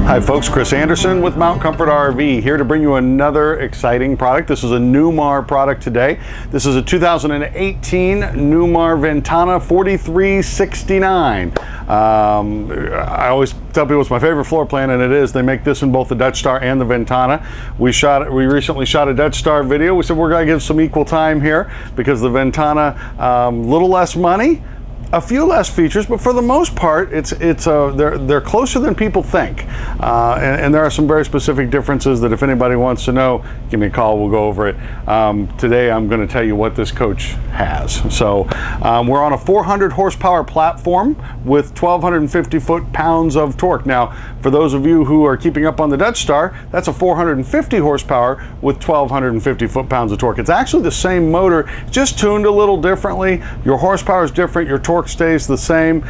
Hi folks, Chris Anderson with Mount Comfort RV here to bring you another exciting product. This is a Newmar product today. This is a 2018 Newmar Ventana 4369. I always tell people it's my favorite floor plan, and it is. They make this in both the Dutch Star and the Ventana. We recently shot a Dutch Star video. We said we're going to give some equal time here because the Ventana, little less money, a few less features, but for the most part, they're closer than people think, and there are some very specific differences that if anybody wants to know, give me a call. We'll go over it. Today, I'm going to tell you what this coach has. So we're on a 400 horsepower platform with 1,250 foot-pounds of torque. Now, for those of you who are keeping up on the Dutch Star, that's a 450 horsepower with 1,250 foot-pounds of torque. It's actually the same motor, just tuned a little differently. Your horsepower is different. Your torque stays the same.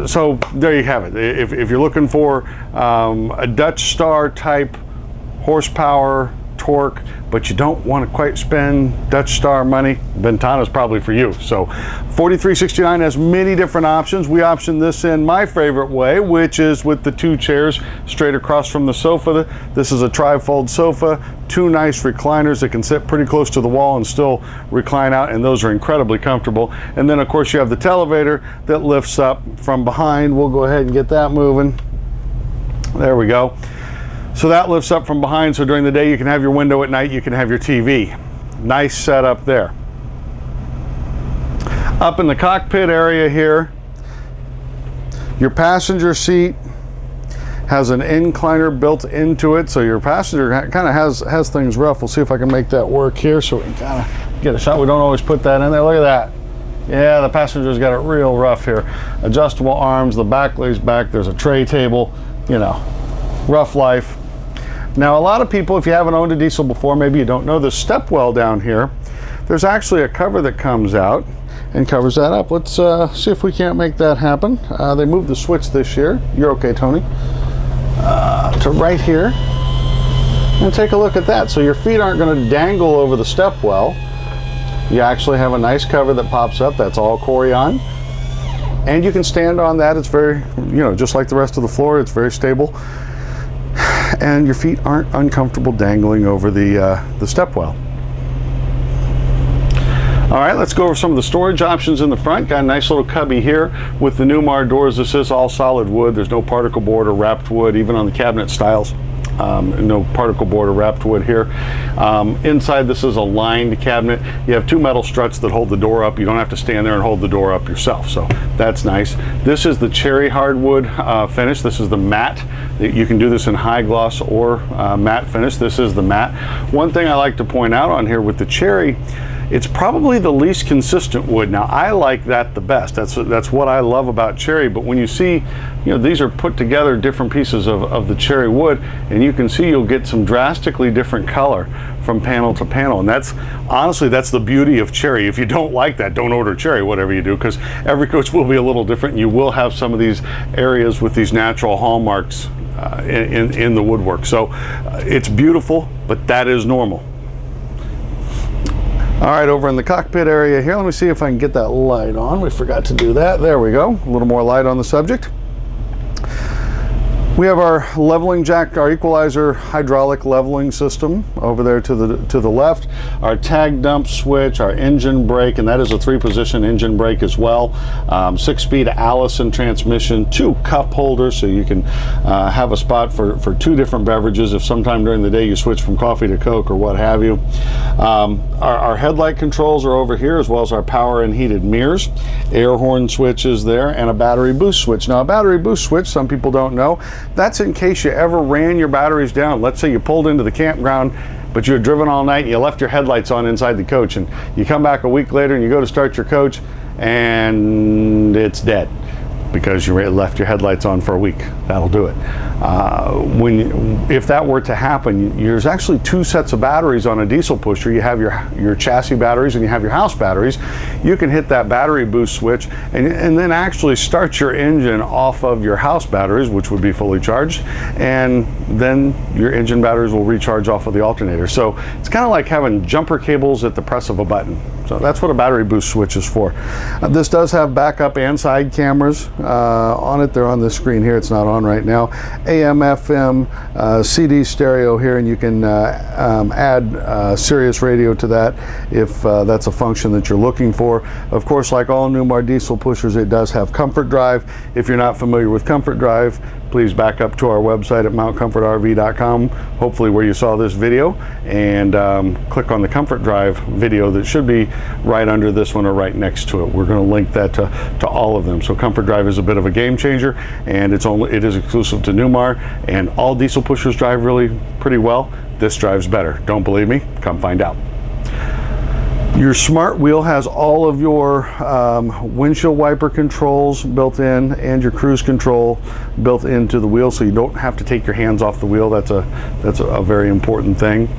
So there you have it. If you're looking for a Dutch Star type horsepower, torque, but you don't want to quite spend Dutch Star money, Ventana is probably for you. So 4369 has many different options. We optioned this in my favorite way, which is with the two chairs straight across from the sofa. This is a tri-fold sofa, two nice recliners that can sit pretty close to the wall and still recline out, and those are incredibly comfortable. And then of course you have the televator that lifts up from behind. We'll go ahead and get that moving. There we go. So that lifts up from behind, so during the day you can have your window, at night you can have your TV. Nice setup there. Up in the cockpit area here, your passenger seat has an incliner built into it, so your passenger kind of has things rough. We'll see if I can make that work here so we can kind of get a shot. We don't always put that in there. Look at that. Yeah, the passenger's got it real rough here. Adjustable arms, the back lays back, there's a tray table, you know, rough life. Now, a lot of people, if you haven't owned a diesel before, maybe you don't know, the step well down here, there's actually a cover that comes out and covers that up. Let's see if we can't make that happen. They moved the switch this year. You're okay, Tony. To right here. And take a look at that. So your feet aren't going to dangle over the step well. You actually have a nice cover that pops up. That's all Corian. And you can stand on that. It's very, you know, just like the rest of the floor, it's very stable. And your feet aren't uncomfortable dangling over the step well. All right, let's go over some of the storage options in the front. Got a nice little cubby here with the Newmar doors. This is all solid wood. There's no particle board or wrapped wood, even on the cabinet styles. No particle board or wrapped wood here. Inside, this is a lined cabinet. You have two metal struts that hold the door up. You don't have to stand there and hold the door up yourself, so that's nice. This is the cherry hardwood finish. This is the matte. You can do this in high gloss or matte finish. This is the matte. One thing I like to point out on here with the cherry, it's probably the least consistent wood. Now, I like that the best. That's what I love about cherry. But when you see, you know, these are put together different pieces of the cherry wood, and you can see you'll get some drastically different color from panel to panel. And that's, honestly, that's the beauty of cherry. If you don't like that, don't order cherry, whatever you do, because every coach will be a little different. You will have some of these areas with these natural hallmarks in the woodwork. So it's beautiful, but that is normal. All right, over in the cockpit area here, let me see if I can get that light on. We forgot to do that. There we go. A little more light on the subject. We have our leveling jack, our equalizer hydraulic leveling system over there to the left. Our tag dump switch, our engine brake, and that is a 3-position engine brake as well. 6-speed Allison transmission, 2 cup holders, so you can have a spot for 2 different beverages if sometime during the day you switch from coffee to Coke or what have you. Our headlight controls are over here, as well as our power and heated mirrors. Air horn switches there, and a battery boost switch. Now, a battery boost switch, some people don't know, that's in case you ever ran your batteries down. Let's say you pulled into the campground, but you had driven all night and you left your headlights on inside the coach, and you come back a week later and you go to start your coach and it's dead because you left your headlights on for a week. That'll do it. If that were to happen, there's actually 2 sets of batteries on a diesel pusher. You have your chassis batteries and you have your house batteries. You can hit that battery boost switch and then actually start your engine off of your house batteries, which would be fully charged, and then your engine batteries will recharge off of the alternator. So it's kind of like having jumper cables at the press of a button. So that's what a battery boost switch is for. This does have backup and side cameras on it. They're on the screen here. It's not on right now. AM, FM, CD stereo here, and you can add Sirius radio to that if that's a function that you're looking for. Of course, like all Newmar diesel pushers, it does have comfort drive. If you're not familiar with comfort drive, please back up to our website at mountcomfortrv.com, hopefully where you saw this video, and click on the comfort drive video that should be right under this one or right next to it. We're going to link that to all of them. So comfort drive is a bit of a game changer, and it is exclusive to Newmar, and all diesel pushers drive really pretty well. This drives better. Don't believe me? Come find out. Your smart wheel has all of your windshield wiper controls built in, and your cruise control built into the wheel, so you don't have to take your hands off the wheel. That's a very important thing.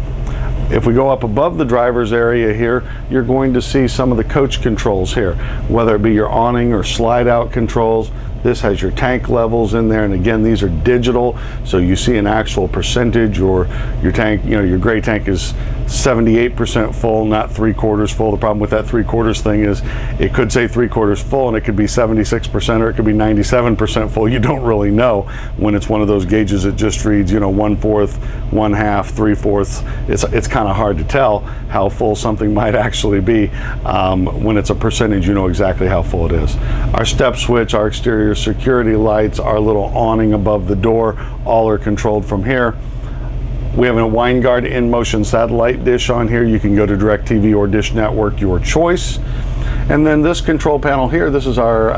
If we go up above the driver's area here, you're going to see some of the coach controls here, whether it be your awning or slide out controls. This has your tank levels in there, and again, these are digital, so you see an actual percentage, or your tank, your gray tank is 78% full, not 3/4 full. The problem with that 3/4 thing is it could say 3/4 full, and it could be 76%, or it could be 97% full. You don't really know when it's one of those gauges that just reads, 1/4, 1/2, 3/4. It's kind of hard to tell how full something might actually be. When it's a percentage, you know exactly how full it is. Our step switch, our exterior security lights, our little awning above the door, all are controlled from here. We have a WineGuard in-motion satellite dish on here. You can go to DirecTV or Dish Network, your choice. And then this control panel here, this is our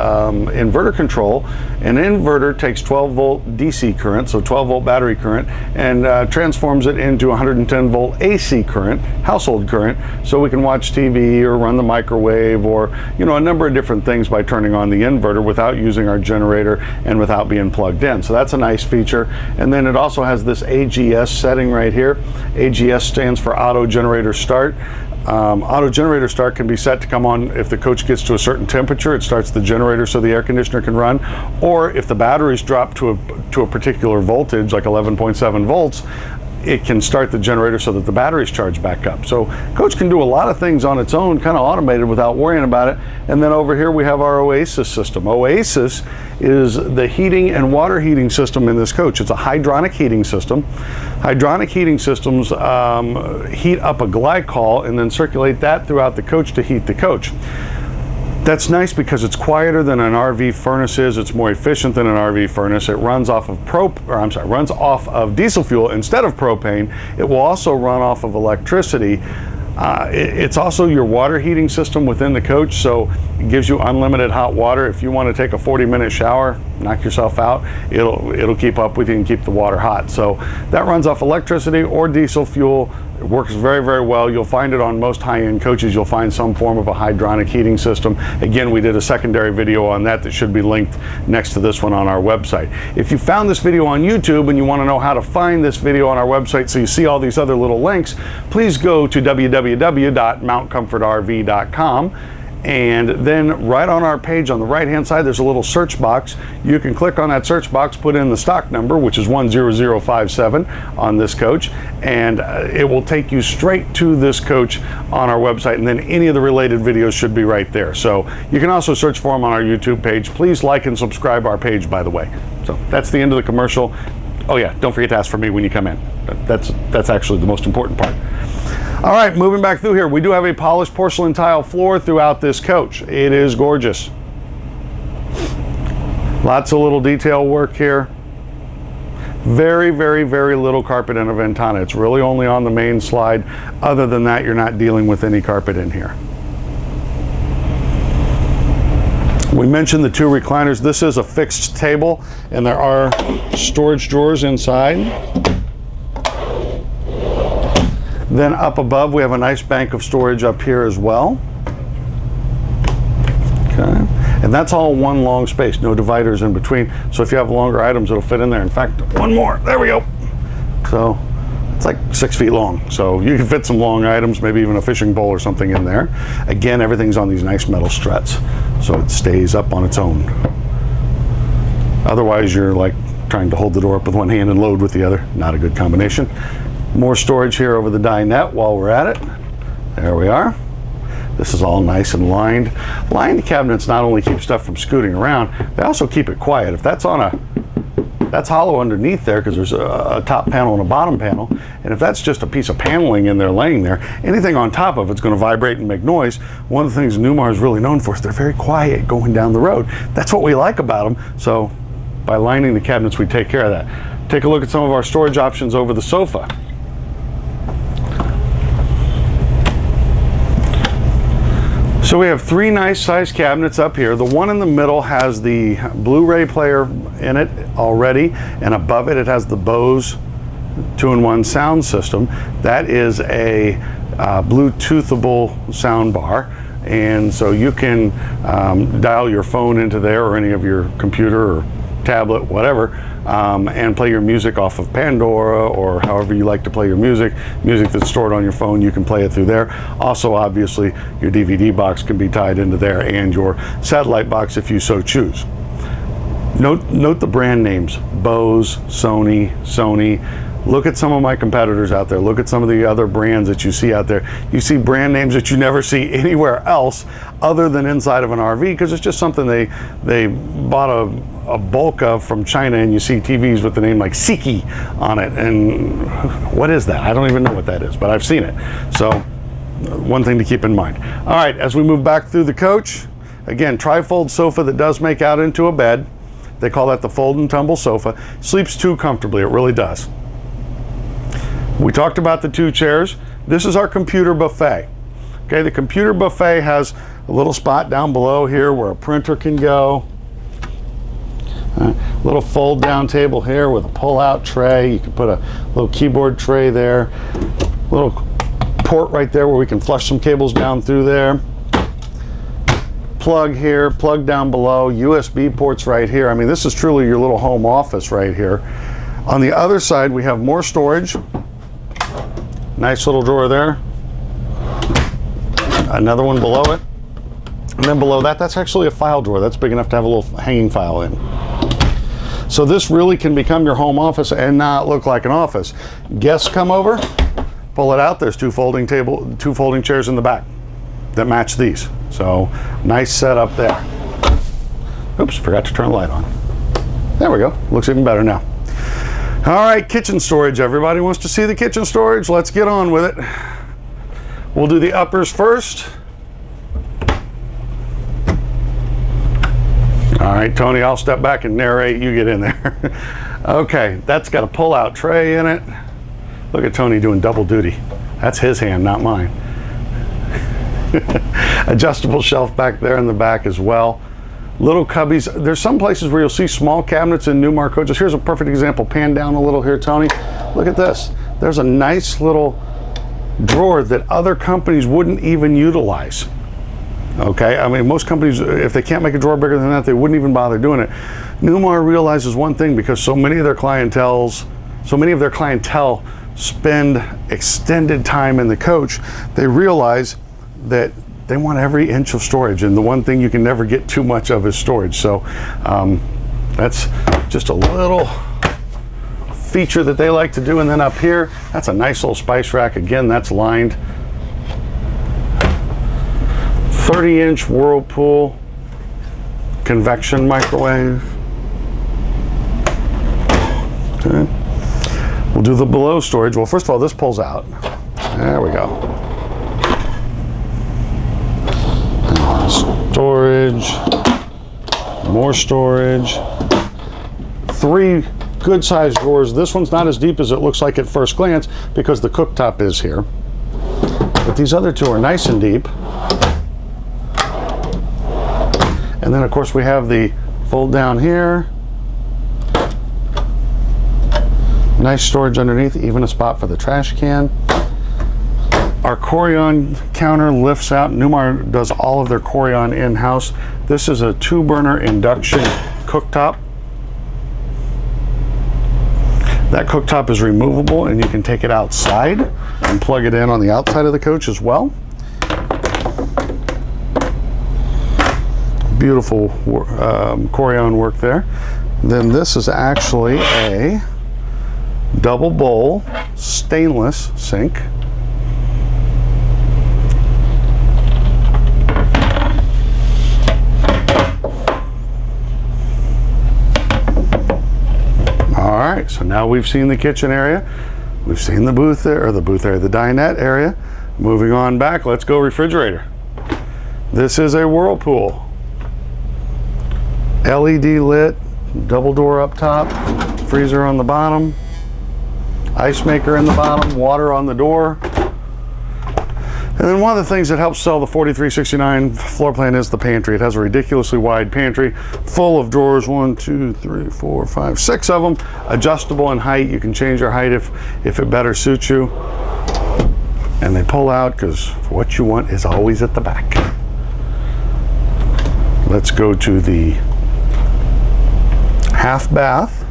inverter control. An inverter takes 12 volt DC current, so 12 volt battery current, and transforms it into 110 volt AC current, household current, so we can watch TV or run the microwave, or a number of different things by turning on the inverter without using our generator and without being plugged in. So that's a nice feature. And then it also has this AGS setting right here. AGS stands for Auto Generator Start. Auto generator start can be set to come on if the coach gets to a certain temperature. It starts the generator so the air conditioner can run, or if the batteries drop to a particular voltage, like 11.7 volts, it can start the generator so that the batteries charge back up. So coach can do a lot of things on its own, kind of automated, without worrying about it. And then over here we have our Oasis system. Oasis is the heating and water heating system in this coach. It's a hydronic heating system. Hydronic heating systems heat up a glycol and then circulate that throughout the coach to heat the coach. That's nice because it's quieter than an RV furnace is. It's more efficient than an RV furnace. It runs off of runs off of diesel fuel instead of propane. It will also run off of electricity. It's also your water heating system within the coach, so it gives you unlimited hot water. If you want to take a 40-minute shower, knock yourself out, it'll keep up with you and keep the water hot. So that runs off electricity or diesel fuel. It works very, very well. You'll find it on most high-end coaches. You'll find some form of a hydronic heating system. Again, we did a secondary video on that should be linked next to this one on our website. If you found this video on YouTube and you want to know how to find this video on our website so you see all these other little links, please go to www.mountcomfortrv.com. And then right on our page on the right hand side, there's a little search box. You can click on that search box, put in the stock number, which is 10057 on this coach, and it will take you straight to this coach on our website, and then any of the related videos should be right there. So you can also search for them on our YouTube page. Please like and subscribe our page, by the way. So that's the end of the commercial. Oh yeah, don't forget to ask for me when you come in. That's actually the most important part. All right, moving back through here, we do have a polished porcelain tile floor throughout this coach. It is gorgeous. Lots of little detail work here. Very, very, very little carpet in a Ventana. It's really only on the main slide. Other than that, you're not dealing with any carpet in here. We mentioned the two recliners. This is a fixed table, and there are storage drawers inside. Then up above, we have a nice bank of storage up here as well. Okay, and that's all one long space, no dividers in between. So if you have longer items, it'll fit in there. In fact, one more, there we go. So it's like 6 feet long. So you can fit some long items, maybe even a fishing pole or something in there. Again, everything's on these nice metal struts, so it stays up on its own. Otherwise, you're like trying to hold the door up with one hand and load with the other. Not a good combination. More storage here over the dinette while we're at it. There we are. This is all nice and lined. Lined cabinets not only keep stuff from scooting around, they also keep it quiet. If that's that's hollow underneath there because there's a top panel and a bottom panel, and if that's just a piece of paneling in there laying there, anything on top of it's going to vibrate and make noise. One of the things Newmar is really known for is they're very quiet going down the road. That's what we like about them. So by lining the cabinets, we take care of that. Take a look at some of our storage options over the sofa. So we have 3 nice size cabinets up here. The one in the middle has the Blu-ray player in it already, and above it, it has the Bose 2-in-1 sound system. That is a Bluetoothable sound bar, and so you can dial your phone into there or any of your computer or tablet, whatever, and play your music off of Pandora or however you like to play your music. Music that's stored on your phone, you can play it through there. Also, obviously, your DVD box can be tied into there and your satellite box if you so choose. Note the brand names: Bose, Sony. Look at some of my competitors out there. Look at some of the other brands that you see out there. You see brand names that you never see anywhere else other than inside of an RV, because it's just something they bought a bulk of from China, and you see TVs with the name like Siki on it. And what is that? I don't even know what that is, but I've seen it. So one thing to keep in mind. All right, as we move back through the coach, again, tri-fold sofa that does make out into a bed. They call that the fold and tumble sofa. Sleeps too comfortably, it really does. We talked about the 2 chairs. This is our computer buffet. Okay, the computer buffet has a little spot down below here where a printer can go. Little fold down table here with a pull-out tray. You can put a little keyboard tray there. Little port right there where we can flush some cables down through there. Plug here, plug down below, USB ports right here. I mean, this is truly your little home office right here. On the other side, we have more storage. Nice little drawer there. Another one below it. And then below that, that's actually a file drawer. That's big enough to have a little hanging file in. So this really can become your home office and not look like an office. Guests come over, pull it out. There's 2 folding chairs in the back that match these. So nice setup there. Oops, forgot to turn the light on. There we go. Looks even better now. All right, kitchen storage. Everybody wants to see the kitchen storage. Let's get on with it. We'll do the uppers first. All right, Tony, I'll step back and narrate. You get in there. Okay, that's got a pull-out tray in it. Look at Tony doing double duty. That's his hand, not mine. Adjustable shelf back there in the back as well. Little cubbies. There's some places where you'll see small cabinets in Newmar coaches. Here's a perfect example. Pan down a little here, Tony. Look at this. There's a nice little drawer that other companies wouldn't even utilize. Okay, I mean, most companies, if they can't make a drawer bigger than that, they wouldn't even bother doing it. Newmar realizes one thing, because so many of their clientele spend extended time in the coach, they realize that they want every inch of storage, and the one thing you can never get too much of is storage. So that's just a little feature that they like to do. And then up here, that's a nice little spice rack. Again, that's lined. 30-inch Whirlpool convection microwave. Okay. We'll do the below storage. Well, first of all, this pulls out. There we go. Storage, more storage, 3 good sized drawers. This one's not as deep as it looks like at first glance because the cooktop is here, but these other 2 are nice and deep. And then of course we have the fold down here, nice storage underneath, even a spot for the trash can. Our Corian counter lifts out. Newmar does all of their Corian in-house. This is a 2-burner induction cooktop. That cooktop is removable, and you can take it outside and plug it in on the outside of the coach as well. Beautiful Corian work there. Then this is actually a double bowl stainless sink. So now we've seen the kitchen area, we've seen the booth there, or the dinette area. Moving on back, let's go refrigerator. This is a Whirlpool. LED lit, double door up top, freezer on the bottom, ice maker in the bottom, water on the door. And then one of the things that helps sell the 4369 floor plan is the pantry. It has a ridiculously wide pantry full of drawers, 1, 2, 3, 4, 5, 6 of them, adjustable in height. You can change your height if it better suits you. And they pull out because what you want is always at the back. Let's go to the half bath.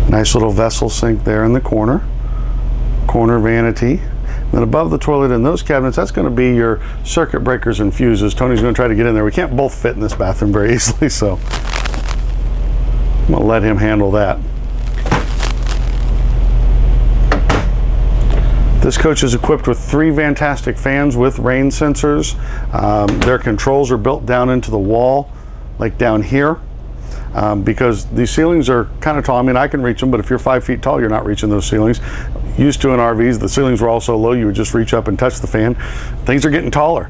Nice little vessel sink there in the corner vanity. And then above the toilet in those cabinets, that's going to be your circuit breakers and fuses. Tony's going to try to get in there. We can't both fit in this bathroom very easily, so I'm going to let him handle that. This coach is equipped with 3 fantastic fans with rain sensors. Their controls are built down into the wall, like down here. Because these ceilings are kind of tall. I mean, I can reach them, but if you're 5 feet tall, you're not reaching those ceilings. Used to in RVs, the ceilings were all so low, you would just reach up and touch the fan. Things are getting taller.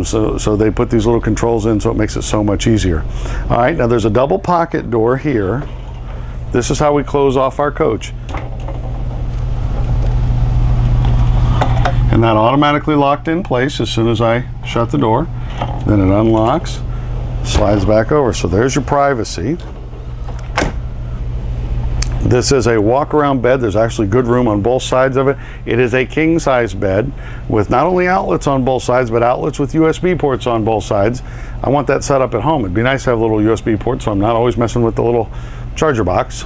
So they put these little controls in, so it makes it so much easier. All right, now there's a double pocket door here. This is how we close off our coach. And that automatically locked in place as soon as I shut the door. Then it unlocks. Slides back over. So there's your privacy. This is a walk-around bed. There's actually good room on both sides of it. It is a king-size bed with not only outlets on both sides, but outlets with USB ports on both sides. I want that set up at home. It'd be nice to have a little USB port, so I'm not always messing with the little charger box.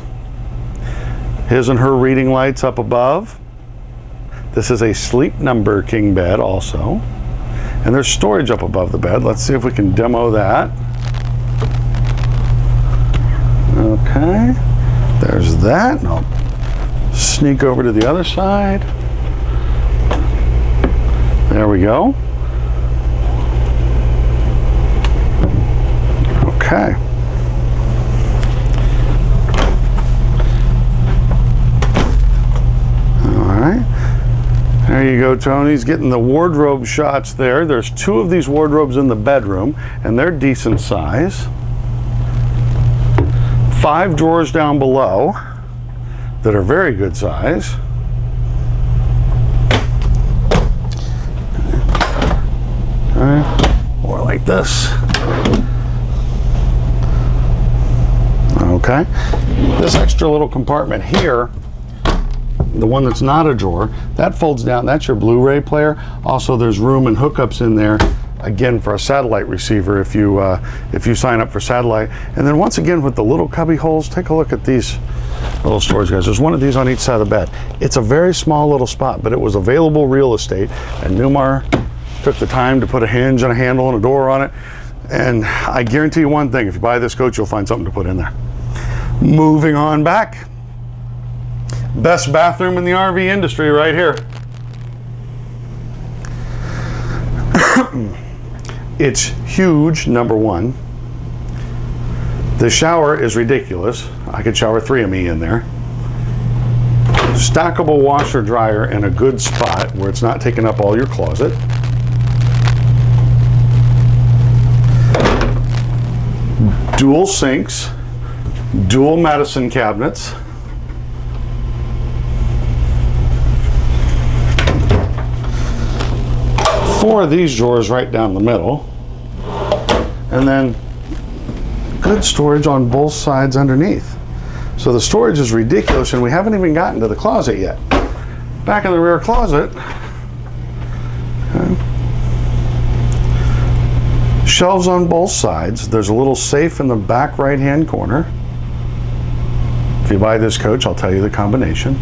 His and her reading lights up above. This is a Sleep Number king bed also. And there's storage up above the bed. Let's see if we can demo that. Okay, there's that. And I'll sneak over to the other side. There we go. Okay. All right. There you go, Tony's getting the wardrobe shots there. There's 2 of these wardrobes in the bedroom, and they're decent size. 5 drawers down below that are very good size. Or like this. Okay. This extra little compartment here, the one that's not a drawer, that folds down. That's your Blu-ray player. Also, there's room and hookups in there, again, for a satellite receiver if you sign up for satellite. And then once again, with the little cubby holes, take a look at these little storage guys. There's one of these on each side of the bed. It's a very small little spot, but it was available real estate, and Newmar took the time to put a hinge and a handle and a door on it. And I guarantee you one thing, if you buy this coach, you'll find something to put in there. Moving on back. Best bathroom in the RV industry right here. It's huge, number one. The shower is ridiculous. I could shower 3 of me in there. Stackable washer dryer in a good spot where it's not taking up all your closet. Dual sinks, dual medicine cabinets. 4 of these drawers right down the middle, and then good storage on both sides underneath. So the storage is ridiculous, and we haven't even gotten to the closet yet. Back in the rear closet, shelves on both sides. There's a little safe in the back right hand corner. If you buy this coach, I'll tell you the combination.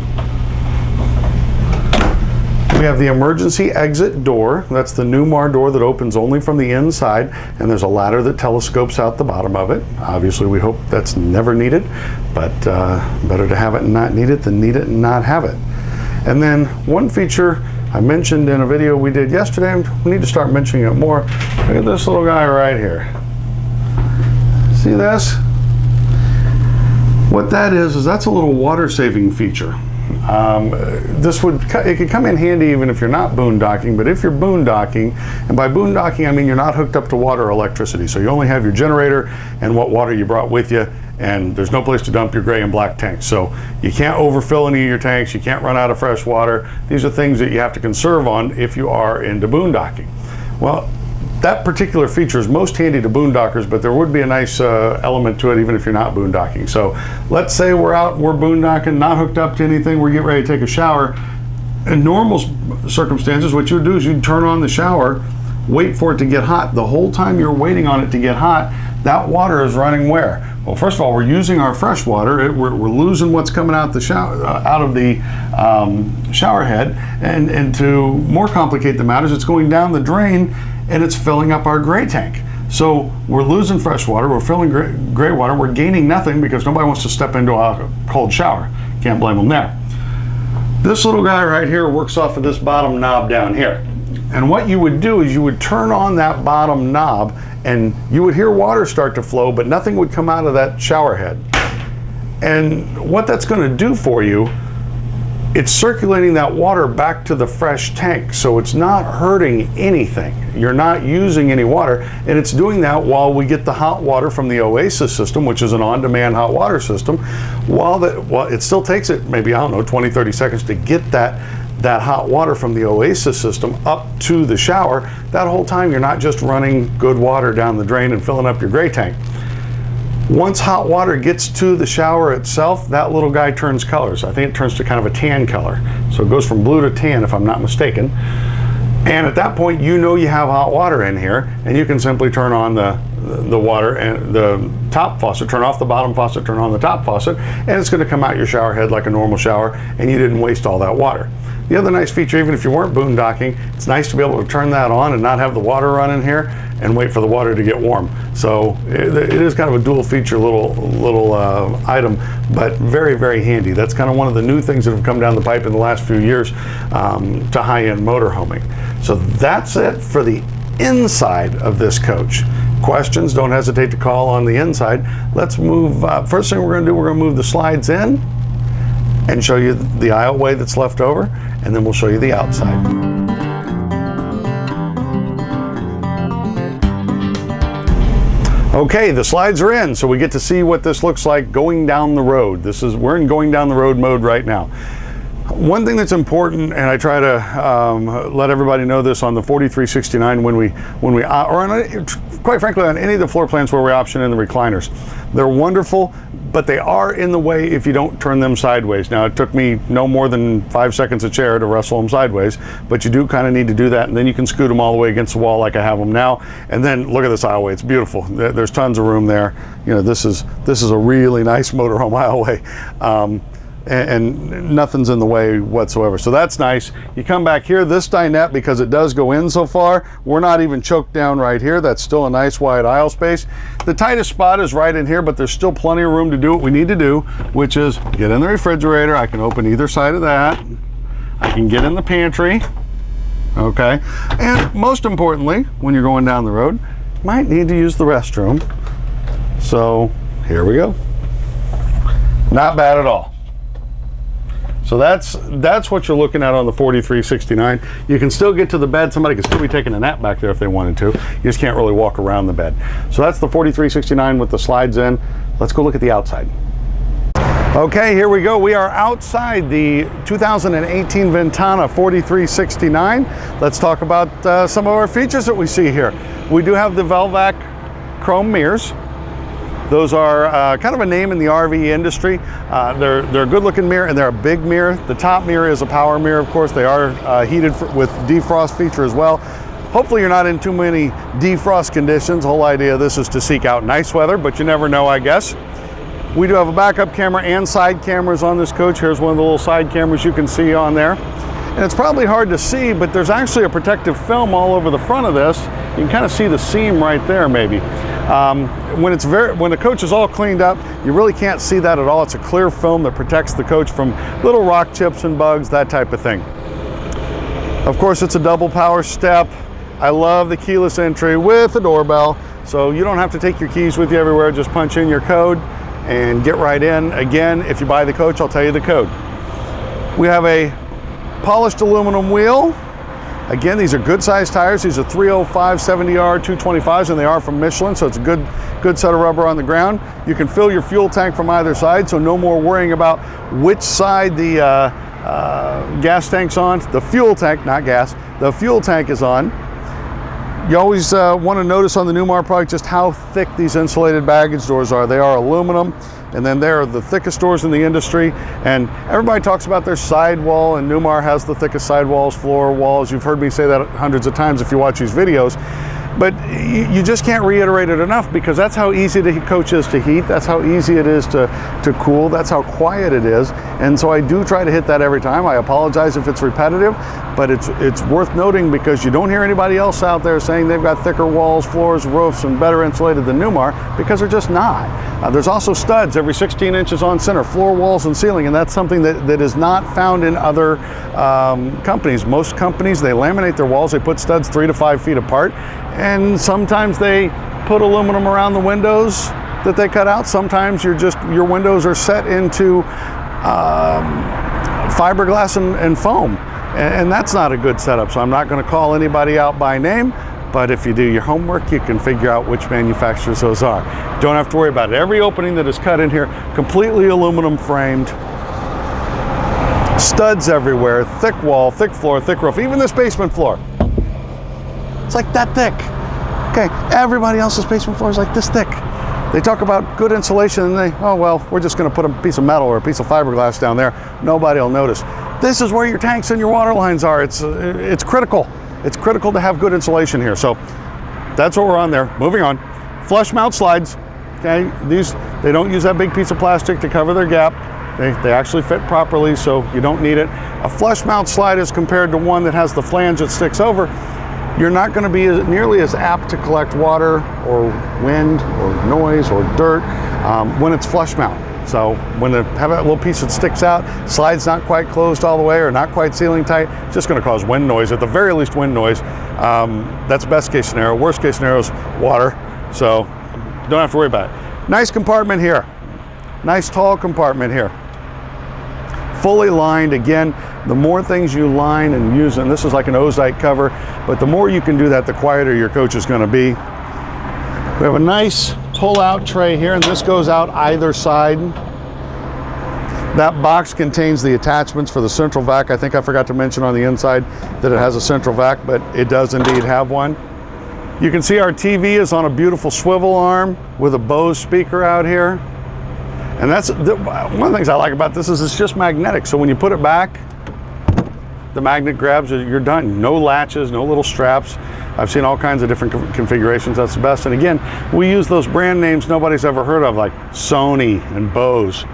We have the emergency exit door. That's the Newmar door that opens only from the inside, and there's a ladder that telescopes out the bottom of it. Obviously, we hope that's never needed, but better to have it and not need it than need it and not have it. And then one feature I mentioned in a video we did yesterday, we need to start mentioning it more. Look at this little guy right here. See this? What that is that's a little water saving feature. It could come in handy even if you're not boondocking, but if you're boondocking, and by boondocking I mean you're not hooked up to water or electricity, so you only have your generator and what water you brought with you, and there's no place to dump your gray and black tanks. So you can't overfill any of your tanks, you can't run out of fresh water. These are things that you have to conserve on if you are into boondocking. Well, that particular feature is most handy to boondockers, but there would be a nice element to it even if you're not boondocking. So let's say we're out, we're boondocking, not hooked up to anything, we're getting ready to take a shower. In normal circumstances, what you would do is you'd turn on the shower, wait for it to get hot. The whole time you're waiting on it to get hot, that water is running where? Well, first of all, we're using our fresh water. We're losing what's coming out the shower, out of the shower head, and to more complicate the matters, it's going down the drain and it's filling up our gray tank. So we're losing fresh water, we're filling gray water, we're gaining nothing because nobody wants to step into a cold shower. Can't blame them there. This little guy right here works off of this bottom knob down here. And what you would do is you would turn on that bottom knob and you would hear water start to flow, but nothing would come out of that shower head. And what that's going to do for you, it's circulating that water back to the fresh tank, so it's not hurting anything. You're not using any water, and it's doing that while we get the hot water from the Oasis system, which is an on-demand hot water system. While it still takes it maybe, I don't know, 20, 30 seconds to get that hot water from the Oasis system up to the shower. That whole time you're not just running good water down the drain and filling up your gray tank. Once hot water gets to the shower itself, that little guy turns colors. I think it turns to kind of a tan color. So it goes from blue to tan, if I'm not mistaken. And at that point, you know you have hot water in here, and you can simply turn on the water and the top faucet, turn off the bottom faucet, turn on the top faucet, and it's going to come out your shower head like a normal shower, and you didn't waste all that water. The other nice feature, even if you weren't boondocking, it's nice to be able to turn that on and not have the water run in here and wait for the water to get warm. So it is kind of a dual feature little item, but very, very handy. That's kind of one of the new things that have come down the pipe in the last few years to high-end motorhoming. So that's it for the inside of this coach. Questions, don't hesitate to call on the inside. Let's move, first thing we're going to do, we're going to move the slides in and show you the aisleway that's left over, and then we'll show you the outside. Okay, the slides are in, so we get to see what this looks like going down the road. We're in going down the road mode right now. One thing that's important, and I try to let everybody know this on the 4369 quite frankly on any of the floor plans where we option in the recliners. They're wonderful, but they are in the way if you don't turn them sideways. Now, it took me no more than 5 seconds a chair to wrestle them sideways, but you do kind of need to do that, and then you can scoot them all the way against the wall like I have them now. And then look at this aisleway, it's beautiful. There's tons of room there. You know, this is a really nice motorhome aisleway. And nothing's in the way whatsoever. So that's nice. You come back here, this dinette, because it does go in so far, we're not even choked down right here. That's still a nice wide aisle space. The tightest spot is right in here, but there's still plenty of room to do what we need to do, which is get in the refrigerator. I can open either side of that. I can get in the pantry. Okay. And most importantly, when you're going down the road, you might need to use the restroom. So here we go. Not bad at all. So that's what you're looking at on the 4369. You can still get to the bed. Somebody could still be taking a nap back there if they wanted to. You just can't really walk around the bed. So that's the 4369 with the slides in. Let's go look at the outside. Okay, here we go. We are outside the 2018 Ventana 4369. Let's talk about some of our features that we see here. We do have the Velvac chrome mirrors. Those are kind of a name in the RV industry. They're a good looking mirror, and they're a big mirror. The top mirror is a power mirror, of course. They are heated with defrost feature as well. Hopefully you're not in too many defrost conditions. The whole idea of this is to seek out nice weather, but you never know, I guess. We do have a backup camera and side cameras on this coach. Here's one of the little side cameras you can see on there. And it's probably hard to see, but there's actually a protective film all over the front of this. You can kind of see the seam right there, maybe. When the coach is all cleaned up, you really can't see that at all. It's a clear film that protects the coach from little rock chips and bugs, that type of thing. Of course, it's a double power step. I love the keyless entry with the doorbell, so you don't have to take your keys with you everywhere. Just punch in your code, and get right in. Again, if you buy the coach, I'll tell you the code. We have a polished aluminum wheel. Again, these are good sized tires. These are 305 70R 225s, and they are from Michelin, so it's a good set of rubber on the ground. You can fill your fuel tank from either side, so no more worrying about which side the gas tank's on. The fuel tank, not gas, the fuel tank is on. You always want to notice on the Newmar product just how thick these insulated baggage doors are. They are aluminum, and then they're the thickest doors in the industry. And everybody talks about their sidewall, and Newmar has the thickest sidewalls, floor walls. You've heard me say that hundreds of times if you watch these videos. But you just can't reiterate it enough, because that's how easy the coach is to heat. That's how easy it is to cool. That's how quiet it is. And so I do try to hit that every time. I apologize if it's repetitive, but it's worth noting, because you don't hear anybody else out there saying they've got thicker walls, floors, roofs, and better insulated than Newmar, because they're just not. There's also studs every 16 inches on center, floor, walls, and ceiling, and that's something that is not found in other companies. Most companies, they laminate their walls, they put studs 3 to 5 feet apart, and sometimes they put aluminum around the windows that they cut out. Sometimes your windows are set into fiberglass and foam, and that's not a good setup. So I'm not going to call anybody out by name, but if you do your homework, you can figure out which manufacturers those are. Don't have to worry about it. Every opening that is cut in here, completely aluminum framed, studs everywhere, thick wall, thick floor, thick roof, even this basement floor. It's like that thick. Okay, everybody else's basement floor is like this thick. They talk about good insulation and oh well, we're just gonna put a piece of metal or a piece of fiberglass down there. Nobody will notice. This is where your tanks and your water lines are. It's critical. It's critical to have good insulation here. So that's what we're on there. Moving on. Flush mount slides. Okay, they don't use that big piece of plastic to cover their gap. They actually fit properly, so you don't need it. A flush mount slide is compared to one that has the flange that sticks over. You're not going to be nearly as apt to collect water or wind or noise or dirt when it's flush mount. So when they have that little piece that sticks out, slide's not quite closed all the way or not quite sealing tight, it's just going to cause wind noise, at the very least wind noise. That's best case scenario. Worst case scenario is water, so don't have to worry about it. Nice compartment here. Nice tall compartment here. Fully lined. Again, the more things you line and use, and this is like an ozite cover, but the more you can do that, the quieter your coach is going to be. We have a nice pull-out tray here, and this goes out either side. That box contains the attachments for the central vac. I think I forgot to mention on the inside that it has a central vac, but it does indeed have one. You can see our TV is on a beautiful swivel arm with a Bose speaker out here. And that's one of the things I like about this is it's just magnetic. So when you put it back, the magnet grabs it, you're done. No latches, no little straps. I've seen all kinds of different configurations. That's the best. And again, we use those brand names nobody's ever heard of, like Sony and Bose.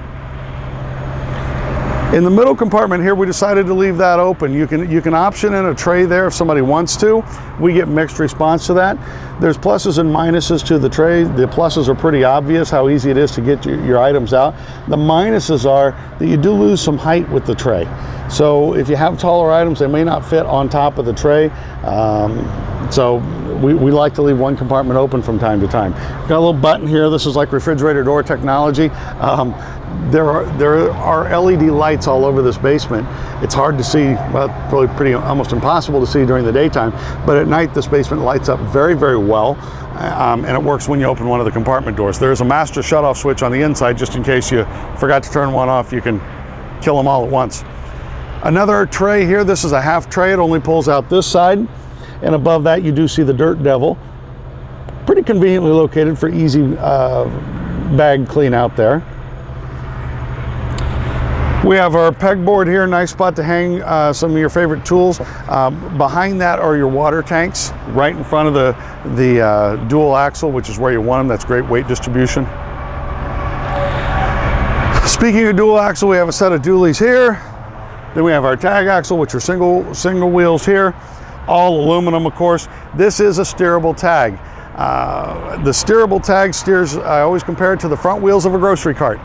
In the middle compartment here, we decided to leave that open. You can option in a tray there if somebody wants to. We get mixed response to that. There's pluses and minuses to the tray. The pluses are pretty obvious, how easy it is to get your items out. The minuses are that you do lose some height with the tray. So if you have taller items, they may not fit on top of the tray. So we like to leave one compartment open from time to time. Got a little button here. This is like refrigerator door technology. There are LED lights all over this basement. It's hard to see, well, probably almost impossible to see during the daytime, but at night this basement lights up very, very well, and it works when you open one of the compartment doors. There's a master shutoff switch on the inside, just in case you forgot to turn one off. You can kill them all at once. Another tray here, this is a half tray. It only pulls out this side, and above that you do see the Dirt Devil. Pretty conveniently located for easy bag clean out there. We have our pegboard here, nice spot to hang some of your favorite tools. Behind that are your water tanks, right in front of the dual axle, which is where you want them. That's great weight distribution. Speaking of dual axle, we have a set of dualies here. Then we have our tag axle, which are single wheels here, all aluminum, of course. This is a steerable tag. The steerable tag steers, I always compare it to the front wheels of a grocery cart.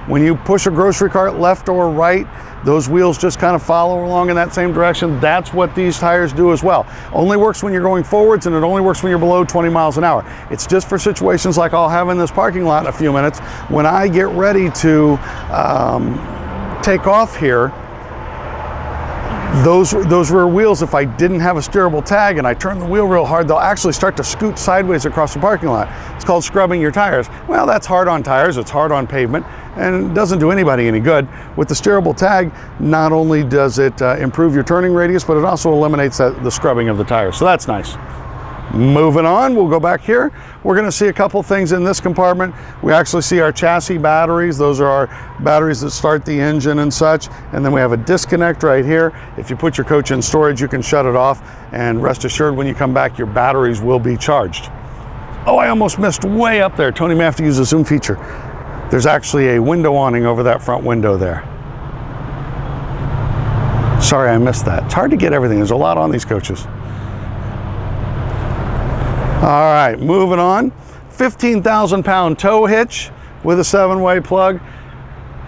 When you push a grocery cart left or right, those wheels just kind of follow along in that same direction. That's what these tires do as well. Only works when you're going forwards, and it only works when you're below 20 miles an hour. It's just for situations like I'll have in this parking lot in a few minutes when I get ready to take off here. Those rear wheels, if I didn't have a steerable tag and I turn the wheel real hard, they'll actually start to scoot sideways across the parking lot. It's called scrubbing your tires. Well, that's hard on tires, it's hard on pavement, and it doesn't do anybody any good. With the steerable tag, not only does it improve your turning radius, but it also eliminates the scrubbing of the tires. So that's nice. Moving on, we'll go back here. We're going to see a couple things in this compartment. We actually see our chassis batteries. Those are our batteries that start the engine and such. And then we have a disconnect right here. If you put your coach in storage, you can shut it off, and rest assured when you come back, your batteries will be charged. Oh, I almost missed way up there. Tony may have to use the zoom feature. There's actually a window awning over that front window there. Sorry, I missed that. It's hard to get everything. There's a lot on these coaches. All right, moving on. 15,000 pound tow hitch with a 7-way plug.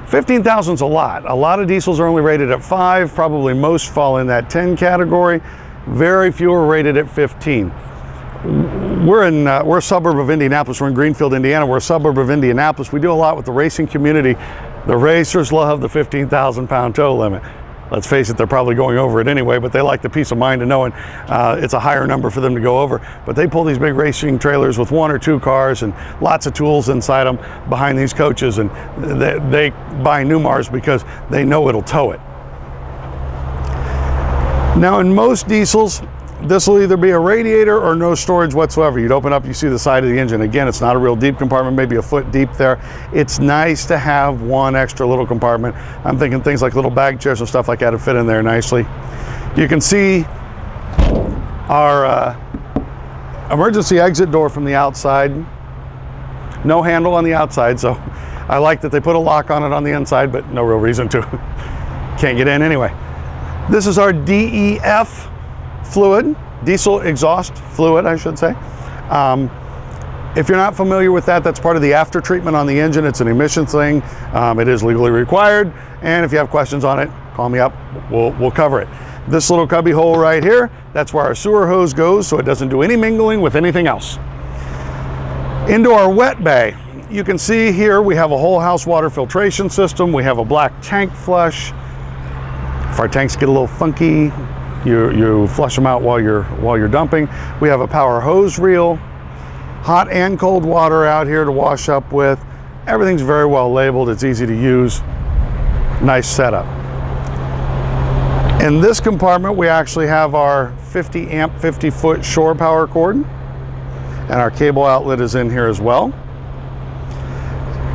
15,000 is a lot. A lot of diesels are only rated at 5. Probably most fall in that 10 category. Very few are rated at 15. We're a suburb of Indianapolis. We're in Greenfield, Indiana. We're a suburb of Indianapolis. We do a lot with the racing community. The racers love the 15,000 pound tow limit. Let's face it, they're probably going over it anyway, but they like the peace of mind of knowing it's a higher number for them to go over. But they pull these big racing trailers with 1 or 2 cars and lots of tools inside them behind these coaches, and they buy Newmars because they know it'll tow it. Now, in most diesels, this will either be a radiator or no storage whatsoever. You'd open up, you see the side of the engine. Again, it's not a real deep compartment, maybe a foot deep there. It's nice to have one extra little compartment. I'm thinking things like little bag chairs and stuff like that to fit in there nicely. You can see our emergency exit door from the outside. No handle on the outside, so I like that they put a lock on it on the inside, but no real reason to. Can't get in anyway. This is our DEF fluid, diesel exhaust fluid, I should say. If you're not familiar with that, that's part of the after treatment on the engine. It's an emission thing. It is legally required. And if you have questions on it, call me up. We'll cover it. This little cubby hole right here, that's where our sewer hose goes, so it doesn't do any mingling with anything else. Into our wet bay, you can see here we have a whole house water filtration system. We have a black tank flush. If our tanks get a little funky, you flush them out while you're dumping. We have a power hose reel, hot and cold water out here to wash up with. Everything's very well labeled. It's easy to use. Nice setup. In this compartment, we actually have our 50 amp, 50 foot shore power cord, and our cable outlet is in here as well.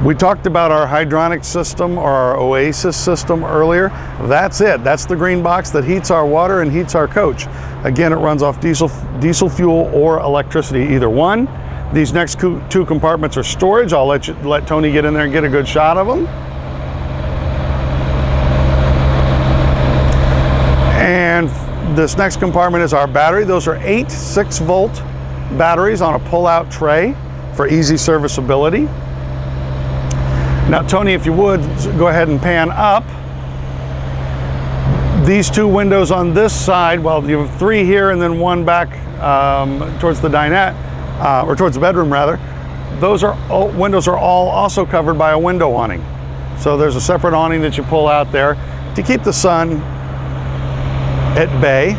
We talked about our hydronic system or our Oasis system earlier. That's it. That's the green box that heats our water and heats our coach. Again, it runs off diesel fuel or electricity, either one. These next 2 compartments are storage. I'll let Tony get in there and get a good shot of them. And this next compartment is our battery. Those are 8 6-volt batteries on a pull-out tray for easy serviceability. Now, Tony, if you would, go ahead and pan up. These 2 windows on this side, well, you have 3 here and then 1 back towards the dinette, or towards the bedroom rather. Those windows are all also covered by a window awning. So there's a separate awning that you pull out there to keep the sun at bay.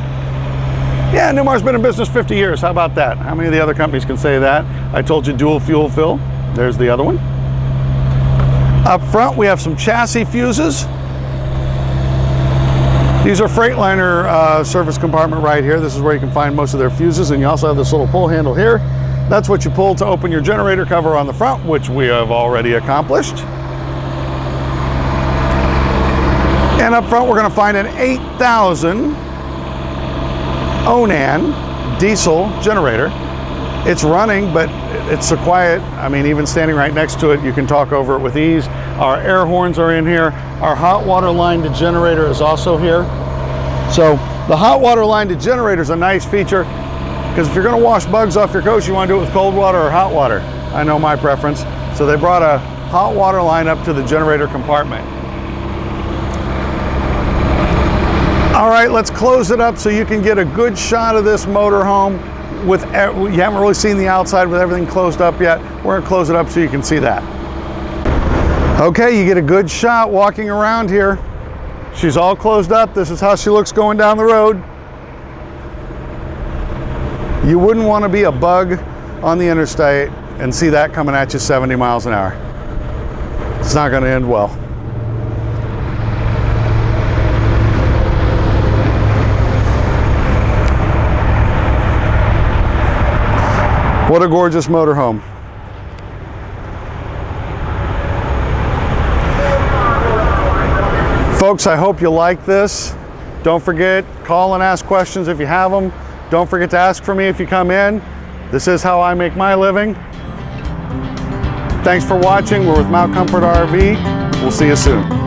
Yeah, Newmar's been in business 50 years. How about that? How many of the other companies can say that? I told you dual fuel fill. There's the other one. Up front, we have some chassis fuses. These are Freightliner service compartment right here. This is where you can find most of their fuses, and you also have this little pull handle here. That's what you pull to open your generator cover on the front, which we have already accomplished. And up front, we're going to find an 8,000 Onan diesel generator. It's running, but it's so quiet. I mean, even standing right next to it, you can talk over it with ease. Our air horns are in here. Our hot water line to generator is also here. So the hot water line to generator is a nice feature, because if you're going to wash bugs off your coach, you want to do it with cold water or hot water. I know my preference. So they brought a hot water line up to the generator compartment. All right, let's close it up so you can get a good shot of this motorhome. You haven't really seen the outside with everything closed up yet. We're gonna close it up so you can see that. Okay, you get a good shot walking around here. She's all closed up. This is how she looks going down the road. You wouldn't want to be a bug on the interstate and see that coming at you 70 miles an hour. It's not going to end well. What a gorgeous motorhome. Folks, I hope you like this. Don't forget, call and ask questions if you have them. Don't forget to ask for me if you come in. This is how I make my living. Thanks for watching. We're with Mount Comfort RV. We'll see you soon.